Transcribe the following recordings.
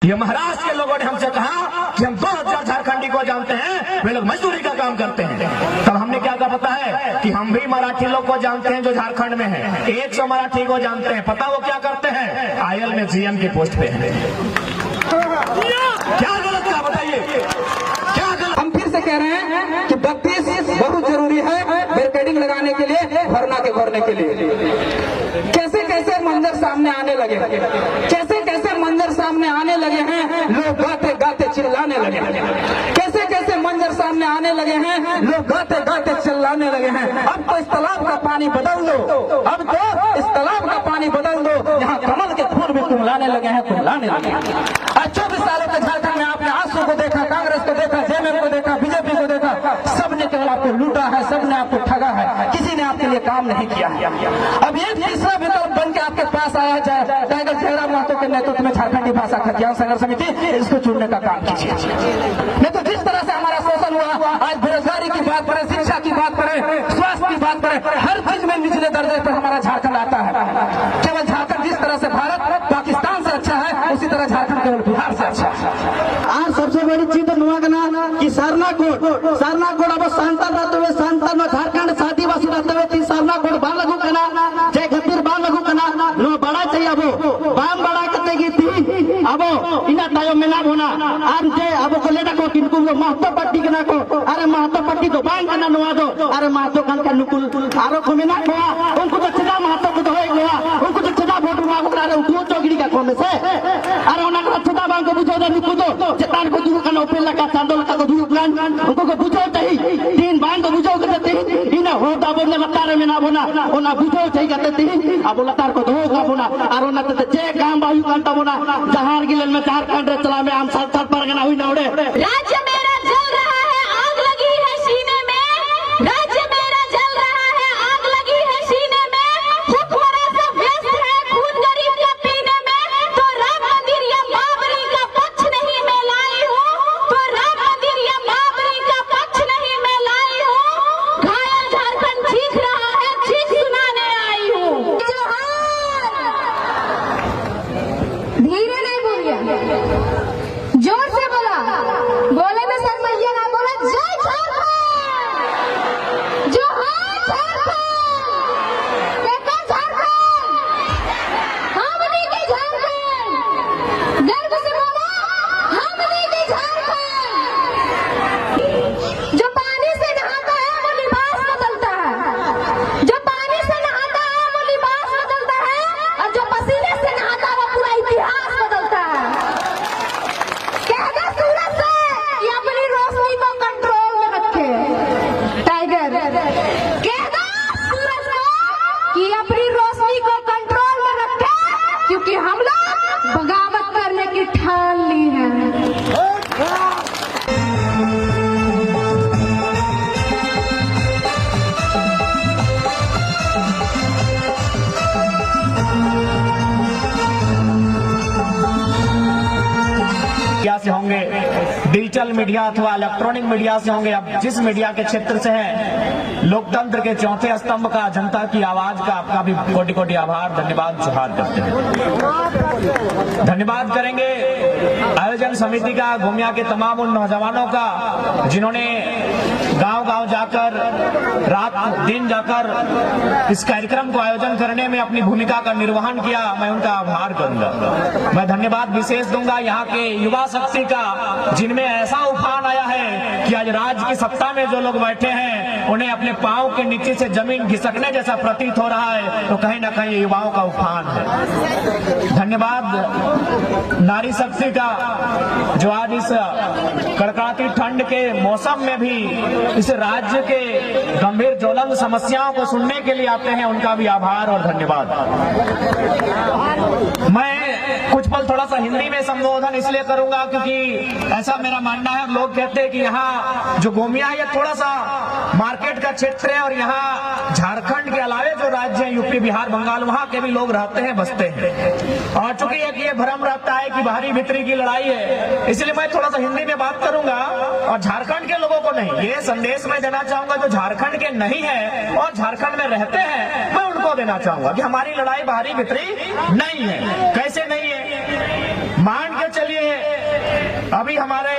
ये महाराष्ट्र के लोगों ने हमसे कहा कि हम 2000 झारखंडी को जानते हैं, वे लोग मजदूरी का काम करते हैं। तब हमने क्या कहा पता है कि हम भी मराठी लोग को जानते हैं जो झारखंड में है, 100 मराठी को जानते हैं। पता वो क्या करते हैं? आयल में जीएम की पोस्ट पे है। क्या गलत था बताइए, क्या गलत? हम फिर से कह रहे हैं कि 32 बहुत जरूरी है बैरिकेडिंग लगाने के लिए, धरना के भरने के लिए। कैसे कैसे मंजर सामने आने लगे, कैसे कैसे मंजर सामने आने लगे हैं, लोग गाते गाते चिल्लाने लगे हैं। कैसे कैसे मंजर सामने आने लगे हैं, लोग गाते गाते चिल्लाने लगे हैं। अब तो इस तालाब का पानी बदल दो, अब तो इस तालाब का पानी बदल दो। यहाँ कमल के फूल भी कुम्हलाने लगे हैं, कुम्हलाने लगे हैं। 24 सालों के झारखंड में आपने आंसू को देखा, कांग्रेस को देखा, जेएमएम को देखा, बीजेपी को देखा, सबने केवल आपको लूटा है, सबने आपको ठगा है, किसी ने आपके लिए काम नहीं किया है। अब ये तीसरा विकल्प बन के आपके पास आया जाए, टाइगर जयराम महतो के नेतृत्व में झारखंडी भाषा खतियान संघर्ष समिति, इसको चुनने का काम कीजिए। नहीं तो जिस तरह से हमारा शोषण हुआ, आज बेरोजगारी की बात करें, शिक्षा की बात करें, स्वास्थ्य की बात करें, हर चीज में निचले दर्जे पर हमारा झारखंड आता है। केवल झारखंड जिस तरह से भारत पाकिस्तान से अच्छा है, उसी तरह झारखंड केवल बिहार से अच्छा है। आज सबसे बड़ी चीज तो कि सरना कोड अब सांता रहते हुए सांता में झारखंड आदिवासी रहते हुए थी सरना कोड बाल लगू कना जय खतीर बाल लगू कना नो बड़ा चाहिए अब बाम बड़ा करते की थी अब इना तायो में ना होना आज जे अब को लेटा को किनको महतो पट्टी के ना को अरे महतो पट्टी तो बांग करना नुआ दो अरे महतो कान का नुकुल आरो को में ना खोआ उनको तो छदा महतो को होए गया उनको तो छदा वोट मांगो करे उठो चौगड़ी का कोमे से अरे उना का छदा बांग को बुझो दे नुकु दो जतान को दूर कना ओपेला का चांदोल का दूर प्लान उनको को बुझो चाहिए तीन बांग को बुझो करते इना होता बोलने लतार में ना बोना ओना बुझो चाहिए करते अब लतार को धो का बोना और ओना ते जे काम बायु कांटा बोना जहार गिलन में झारखंड चला में हम साथ परगना हुई ना उड़े राज्य मेरा जल रहा है, आग लगी है सीने में। राज्य मेरा जल रहा है, आग लगी है सीने में। हुक्मरां सब व्यस्त है खून गरीब का पीने में। तो राम मंदिर या बाबरी का पक्ष नहीं मैं लाई हूँ, तो राम मंदिर या बाबरी का पक्ष नहीं मैं लाई हूँ। घायल झारखंड चीख रहा है, चीख सुनाने आई हूँ। धीरे नहीं बोलिए, जोर से बोला, बोले में शर्माइए ना, बोले जय झारखंड, जोहार झारखंड, देखो झारखंड, हमनी की झारखंड, गर्व से बोला हमनी की झारखंड। जो पानी से नहाता है वो लिबास बदलता है, जो पानी से नहाता है वो लिबास बदलता है, और जो पसीने से नहाता है वो पूरा इतिहास बदलता है। कहना सूरज से कि अपनी रोशनी को कंट्रोल में रखे, टाइगर कहना सूरज को कि अपनी रोशनी को कंट्रोल में रखे, क्योंकि हम लोग बगावत करने की ठान ली है। मीडिया से होंगे, डिजिटल मीडिया अथवा इलेक्ट्रॉनिक मीडिया से होंगे, अब जिस मीडिया के क्षेत्र से है, लोकतंत्र के चौथे स्तंभ का, जनता की आवाज का आपका भी कोटि कोटि आभार, धन्यवाद, जोहार करते हैं। धन्यवाद करेंगे आयोजन समिति का, गोमिया के तमाम उन नौजवानों का जिन्होंने गांव-गांव जाकर, रात दिन जाकर इस कार्यक्रम को आयोजन करने में अपनी भूमिका का निर्वहन किया। मैं उनका आभार करूंगा। मैं धन्यवाद विशेष दूंगा यहाँ के युवा शक्ति का, जिनमें ऐसा उफान आया है कि आज राज्य की सत्ता में जो लोग बैठे हैं उन्हें अपने पांव के नीचे से जमीन खिसकने जैसा प्रतीत हो रहा है, तो कहीं ना कहीं युवाओं का उफान है। धन्यवाद नारी शक्ति का, जो आज इस कड़कड़ाती ठंड के मौसम में भी इस राज्य के गंभीर ज्वलंत समस्याओं को सुनने के लिए आते हैं, उनका भी आभार और धन्यवाद। मैं कुछ पल थोड़ा सा हिंदी में संबोधन इसलिए करूंगा क्योंकि ऐसा मेरा मानना है, लोग कहते हैं कि यहाँ जो गोमिया है ये थोड़ा सा मार्केट का क्षेत्र है और यहाँ झारखंड के अलावे जो राज्य है यूपी बिहार बंगाल, वहाँ के भी लोग रहते हैं, बसते हैं। और चूंकि एक ये भ्रम रहता है कि बाहरी भीतरी की लड़ाई है, इसलिए मैं थोड़ा सा हिंदी में बात करूंगा और झारखंड के लोगों को नहीं, ये संदेश मैं देना चाहूंगा जो झारखंड के नहीं है और झारखंड में रहते हैं, मैं उनको देना चाहूंगा कि हमारी लड़ाई बाहरी भीतरी नहीं है। कैसे नहीं है? मान के चलिए अभी हमारे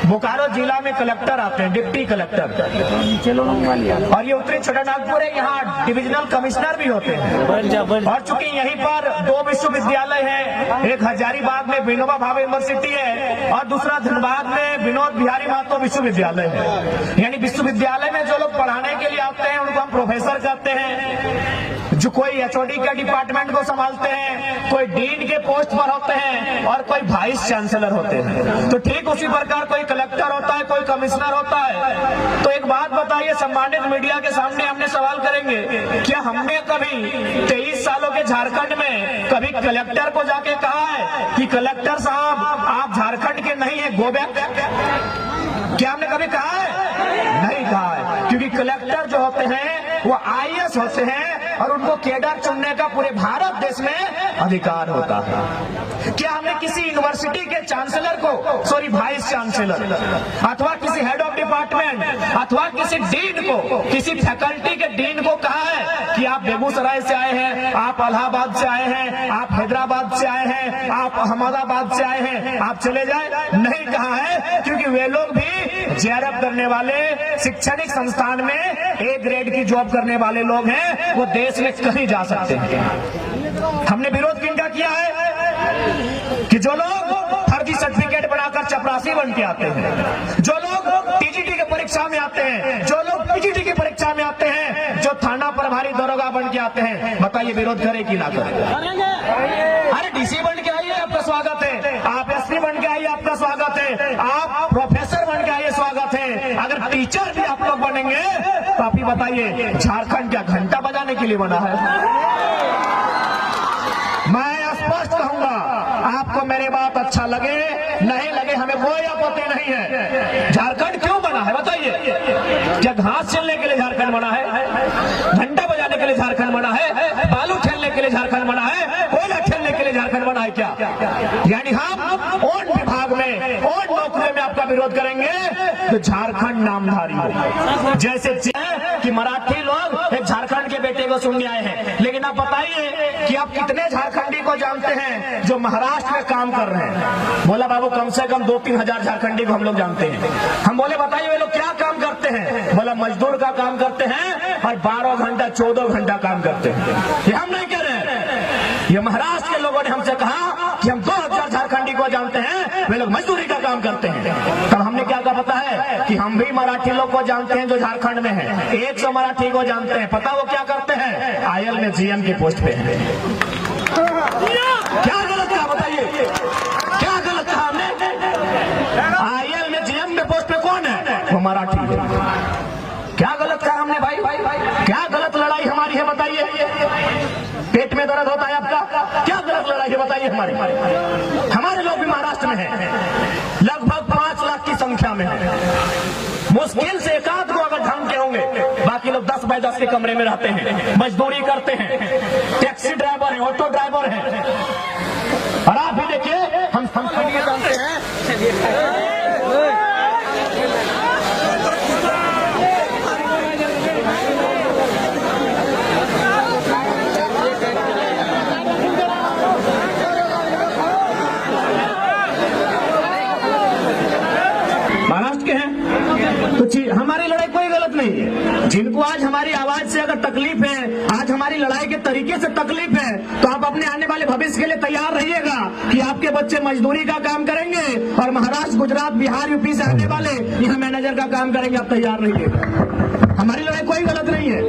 बोकारो जिला में कलेक्टर आते हैं, डिप्टी कलेक्टर, और ये उत्तरी छोटानागपुर है, यहाँ डिविजनल कमिश्नर भी होते हैं। और चूंकि यहीं पर 2 विश्वविद्यालय हैं, एक हजारीबाग में विनोबा भावे यूनिवर्सिटी है और दूसरा धनबाद में विनोद बिहारी महतो विश्वविद्यालय है। यानी विश्वविद्यालय में जो लोग पढ़ाने के लिए आते हैं उनको हम प्रोफेसर कहते हैं। जो कोई एचओडी के डिपार्टमेंट को संभालते हैं, कोई डीन के पोस्ट पर होते हैं और कोई वाइस चांसलर होते हैं। तो ठीक उसी प्रकार कोई कलेक्टर होता है, कोई कमिश्नर होता है। तो एक बात बताइए, सम्मानित मीडिया के सामने हमने सवाल करेंगे, क्या हमने कभी 23 सालों के झारखंड में कभी कलेक्टर को जाके कहा है कि कलेक्टर साहब आप झारखंड के नहीं है, गो बैक? क्या हमने कभी कहा है? नहीं कहा है, क्योंकि कलेक्टर जो होते हैं वो आईएएस होते हैं और उनको कैडर चुनने का पूरे भारत देश में अधिकार होता है। क्या हमने किसी यूनिवर्सिटी के चांसलर को, सॉरी वाइस चांसलर, अथवा किसी हेड ऑफ डिपार्टमेंट अथवा किसी डीन को, किसी फैकल्टी के डीन को कहा है कि आप बेगूसराय से आए हैं, आप इलाहाबाद से आए हैं, आप हैदराबाद से आए हैं, आप अहमदाबाद से आए हैं, आप चले जाए? नहीं कहा है, क्योंकि वे लोग भी जेआरएफ करने वाले, शैक्षणिक संस्थान में ए ग्रेड की जॉब करने वाले लोग हैं, वो देश में कहीं जा सकते हैं। हमने विरोध किनका किया है कि जो लोग फर्जी सर्टिफिकेट बनाकर चपरासी बन के आते हैं, जो लोग टीजीटी की परीक्षा में आते हैं, जो लोग पीजीटी की परीक्षा में आते हैं, जो थाना प्रभारी दरोगा बन के आते हैं, बताइए विरोध करे कि ना करे? अरे डीसी बन के आइए, आपका स्वागत है। आप एसपी बन के आइए, आपका स्वागत है। आप प्रोफेसर बन के आइए, स्वागत है। अगर टीचर भी आप लोग बनेंगे तो आप ही बताइए, झारखंड क्या घंटा बजाने के लिए बना है? मैं स्पष्ट कहूंगा, आपको मेरी बात अच्छा लगे नहीं लगे, हमें कोई आपत्ति नहीं है। झारखंड क्यों बना है बताइए? क्या घास चलने के लिए झारखंड बना है? घंटा बजाने के लिए झारखंड बना है? बालू खेलने के लिए झारखंड बना है? कोयला खेलने के लिए झारखंड बना है क्या? यानी हम उन विभाग में, उन नौकरियों में आपका विरोध करेंगे तो झारखंड नामधारी हो। जैसे कि मराठी लोग एक झारखंड के बेटे को सुनने आए हैं, लेकिन आप बताइए कि आप कितने झारखंडी को जानते हैं जो महाराष्ट्र में काम कर रहे हैं? बोला बाबू कम से कम 2-3 हजार झारखंडी को हम लोग जानते हैं। हम बोले बताइए वे लोग क्या काम करते हैं? बोला मजदूर का काम करते हैं और 12 घंटा 14 घंटा काम करते हैं। ये हम नहीं कह रहे हैं, ये महाराष्ट्र के लोगों ने हमसे कहा कि हम 2000 झारखंडी को जानते हैं, वे लोग मजदूरी का काम करते हैं। तब हमने क्या कहा पता है कि हम भी मराठी लोग को जानते हैं जो झारखंड में है, 100 मराठी को जानते हैं। पता वो क्या करते हैं? आईएल में जीएम की पोस्ट पे है। क्या गलत कहा बताइए? क्या गलत कहा हमने? आईएल में जीएम में पोस्ट पे कौन है? वो मराठी है। क्या गलत कहा हमने भाई? क्या गलत लड़ाई हमारी है बताइए? पेट में दर्द होता है आपका? क्या गलत लड़ाई है बताइए हमारी? हमारे लोग भी महाराष्ट्र में हैं, लगभग 5 लाख की संख्या में है। मुश्किल से 1-8 को अगर ढंग के होंगे, बाकी लोग 10 बाय 10 के कमरे में रहते हैं, मजदूरी करते हैं, टैक्सी ड्राइवर है, ऑटो ड्राइवर है। और आप भी देखिए, हम संसदीय जानते हैं। महाराष्ट्र के हैं तो हमारी लड़ाई कोई गलत नहीं है। जिनको आज हमारी आवाज से अगर तकलीफ है, आज हमारी लड़ाई के तरीके से तकलीफ है, तो आप अपने आने वाले भविष्य के लिए तैयार रहिएगा कि आपके बच्चे मजदूरी का काम करेंगे और महाराष्ट्र, गुजरात, बिहार, यूपी से आने वाले यहाँ मैनेजर का काम करेंगे। आप तैयार रहिएगा, हमारी लड़ाई कोई गलत नहीं है।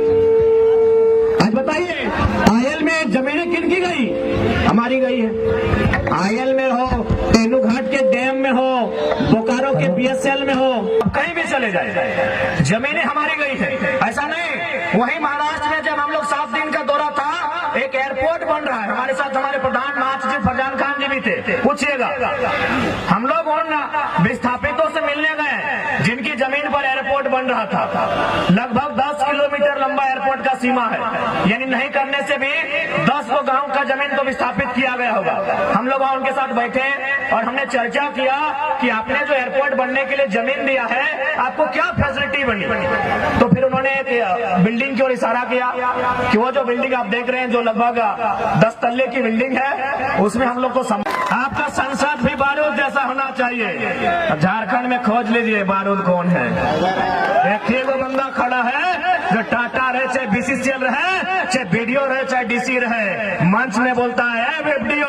आज बताइए, आईएल में जमीनें किनकी गई? हमारी गई है। आईएल में हो, तेनूघाट के डैम में हो, बोकारो के बीएसएल में हो, कहीं भी चले जाए, जमीनें हमारी गई है। ऐसा नहीं, वहीं महाराष्ट्र में जब हम लोग 7 दिन का दौरा था, एक एयरपोर्ट बन रहा है, हमारे साथ हमारे प्रधान महासचिव फरजान खान जी भी थे। पूछिएगा, हम लोग उन विस्थापितों से मिलने गए जिनकी जमीन पर एयरपोर्ट बन रहा था। लगभग 10 किलोमीटर लंबा एयरपोर्ट का सीमा है, यानी नहीं करने से भी 10 को गांव का जमीन तो विस्थापित किया गया होगा। हम लोग वहां उनके साथ बैठे और हमने चर्चा किया कि आपने जो एयरपोर्ट बनने के लिए जमीन दिया है, आपको क्या फैसिलिटी बनी? तो फिर उन्होंने एक बिल्डिंग की ओर इशारा किया कि वो जो बिल्डिंग आप देख रहे हैं, जो लगभग 10 तल्ले की बिल्डिंग है, उसमें हम लोग को आपका संसद भी बारूद जैसा ऐसा होना चाहिए। झारखंड में खोज लीजिए बारूद कौन है। एक ही वो बंदा खड़ा है जो टाटा रहे चाहे बीसीसीएल रहे चाहे बीडीओ रहे चाहे डीसी रहे, मंच में बोलता है वीडियो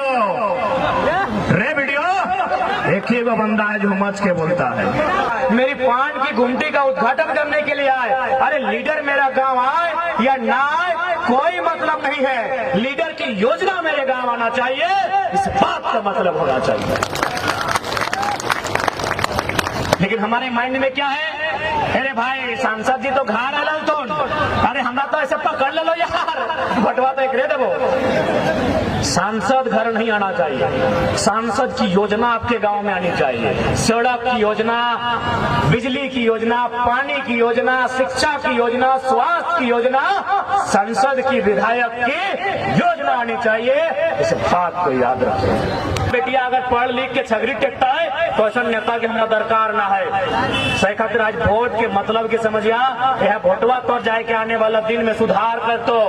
रे वीडियो। एक ही वो बंदा है जो मच के बोलता है। मेरी पान की गुमटी का उद्घाटन करने के लिए आए, अरे लीडर मेरा गांव आए या ना आए कोई मतलब नहीं है, लीडर की योजना मेरे गांव आना चाहिए, इस बात का मतलब होना चाहिए। लेकिन हमारे माइंड में क्या है, अरे भाई सांसद जी तो घर है तो, अरे हमरा तो ऐसे पकड़ ले लो यार, बटवा तो एक रे देवो। सांसद घर नहीं आना चाहिए, सांसद की योजना आपके गांव में आनी चाहिए। सड़क की योजना, बिजली की योजना, पानी की योजना, शिक्षा की योजना, स्वास्थ्य की योजना, संसद की विधायक की योजना आनी चाहिए, इस बात को याद रखें। बेटिया अगर पढ़ लिख के छगरी टेकता है तो ऐसा नेता के हमारा दरकार ना है। सही खातिर आज वोट के मतलब की समझिया, यह वोटवा तो जाए के आने वाला दिन में सुधार कर तो